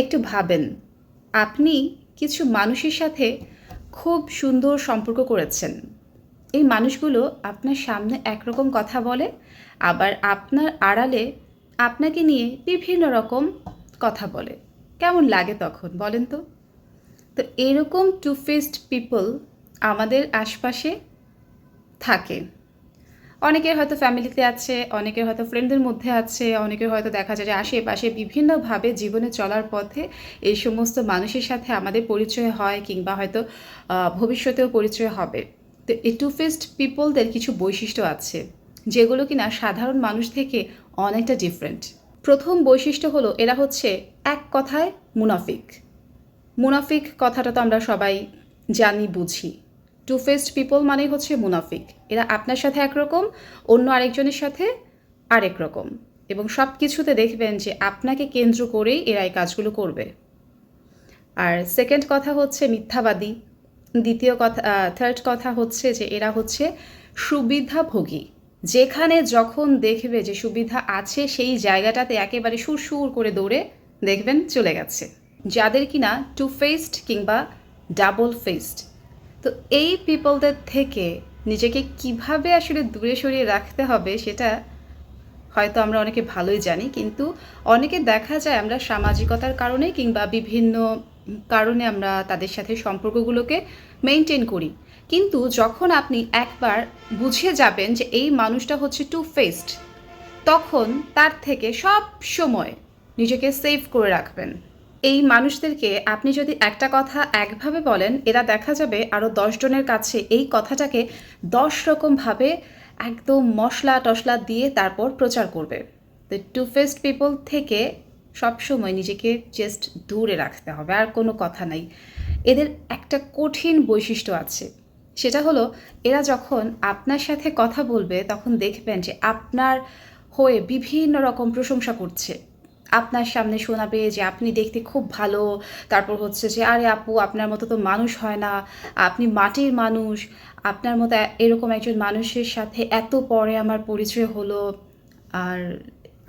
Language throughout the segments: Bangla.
একটু ভাবেন, আপনি কিছু মানুষের সাথে খুব সুন্দর সম্পর্ক করেছেন। এই মানুষগুলো আপনার সামনে একরকম কথা বলে, আবার আপনার আড়ালে আপনাকে নিয়ে বিভিন্ন রকম কথা বলে। কেমন লাগে তখন বলেন তো? তো এরকম টু ফেসড পিপল আমাদের আশপাশে থাকে। অনেকের হয়তো ফ্যামিলিতে আছে, অনেকের হয়তো ফ্রেন্ডদের মধ্যে আছে, অনেকের হয়তো দেখা যায় যে আশেপাশে বিভিন্নভাবে জীবনে চলার পথে এই সমস্ত মানুষের সাথে আমাদের পরিচয় হয়, কিংবা হয়তো ভবিষ্যতেও পরিচয় হবে। তো এই টু ফেসড পিপলদের কিছু বৈশিষ্ট্য আছে যেগুলো কিনা সাধারণ মানুষ থেকে অনেকটা ডিফারেন্ট। প্রথম বৈশিষ্ট্য হলো, এরা হচ্ছে এক কথায় মুনাফিক। মুনাফিক কথাটা তো আমরা সবাই জানি, বুঝি। টু ফেসড পিপল মানেই হচ্ছে মুনাফিক। এরা আপনার সাথে একরকম, অন্য আরেকজনের সাথে আরেক রকম, এবং সব কিছুতে দেখবেন যে আপনাকে কেন্দ্র করেই এরা এই কাজগুলো করবে। আর সেকেন্ড কথা হচ্ছে মিথ্যাবাদী। দ্বিতীয় কথা, থার্ড কথা হচ্ছে যে এরা হচ্ছে সুবিধাভোগী। যেখানে যখন দেখবে যে সুবিধা আছে, সেই জায়গাটাতে একেবারে সুর করে দৌড়ে দেখবেন চলে গেছে। যাদের কিনা টু ফেসড কিংবা ডাবল ফেসড। তো এই পিপলদের থেকে নিজেকে কিভাবে আসলে দূরে সরিয়ে রাখতে হবে সেটা হয়তো আমরা অনেকে ভালোই জানি, কিন্তু অনেকে দেখা যায় আমরা সামাজিকতার কারণে কিংবা বিভিন্ন কারণে আমরা তাদের সাথে সম্পর্কগুলোকে মেনটেন করি। কিন্তু যখন আপনি একবার বুঝে যাবেন যে এই মানুষটা হচ্ছে টু ফেসড, তখন তার থেকে সব সময় নিজেকে সেভ করে রাখবেন। এই মানুষদেরকে আপনি যদি একটা কথা একভাবে বলেন, এরা দেখা যাবে আরও 10 জনের কাছে এই কথাটাকে 10 রকমভাবে একদম মশলা টশলা দিয়ে তারপর প্রচার করবে। তো টু ফেসড পিপল থেকে সবসময় নিজেকে জাস্ট দূরে রাখতে হবে, আর কোনো কথা নাই। এদের একটা কঠিন বৈশিষ্ট্য আছে, সেটা হলো এরা যখন আপনার সাথে কথা বলবে তখন দেখবেন যে আপনার হয়ে বিভিন্ন রকম প্রশংসা করছে। আপনার সামনে শোনাবে যে আপনি দেখতে খুব ভালো, তারপর হচ্ছে যে আরে আপু আপনার মতো তো মানুষ হয় না, আপনি মাটির মানুষ, আপনার মতো এরকম একজন মানুষের সাথে এত পরে আমার পরিচয় হলো, আর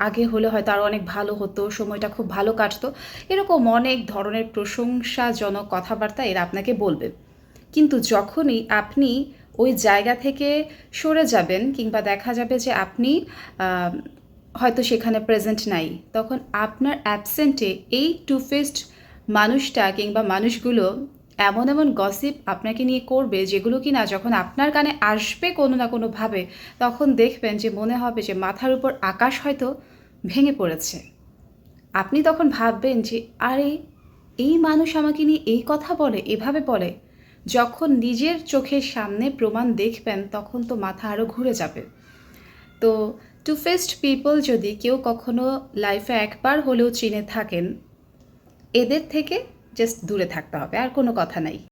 আগে হলে হয়তো আরও অনেক ভালো হতো, সময়টা খুব ভালো কাটতো। এরকম অনেক ধরনের প্রশংসাজনক কথাবার্তা এরা আপনাকে বলবে। কিন্তু যখনই আপনি ওই জায়গা থেকে সরে যাবেন, কিংবা দেখা যাবে যে আপনি হয়তো সেখানে প্রেজেন্ট নাই, তখন আপনার অ্যাবসেন্টে এই টু ফেসড মানুষটা কিংবা মানুষগুলো এমন এমন গসিপ আপনাকে নিয়ে করবে, যেগুলো কিনা যখন আপনার কানে আসবে কোনো না কোনোভাবে, তখন দেখবেন যে মনে হবে যে মাথার উপর আকাশ হয়তো ভেঙে পড়েছে। আপনি তখন ভাববেন যে আরে, এই মানুষ আমাকে নিয়ে এই কথা বলে, এভাবে বলে। যখন নিজের চোখের সামনে প্রমাণ দেখবেন তখন তো মাথা আরও ঘুরে যাবে। তো টু ফেসড পিপল যদি কেউ কখনো লাইফে একবার হলেও চিনে থাকেন, এদের থেকে জাস্ট দূরে থাকতে হবে, আর কোনো কথা নাই।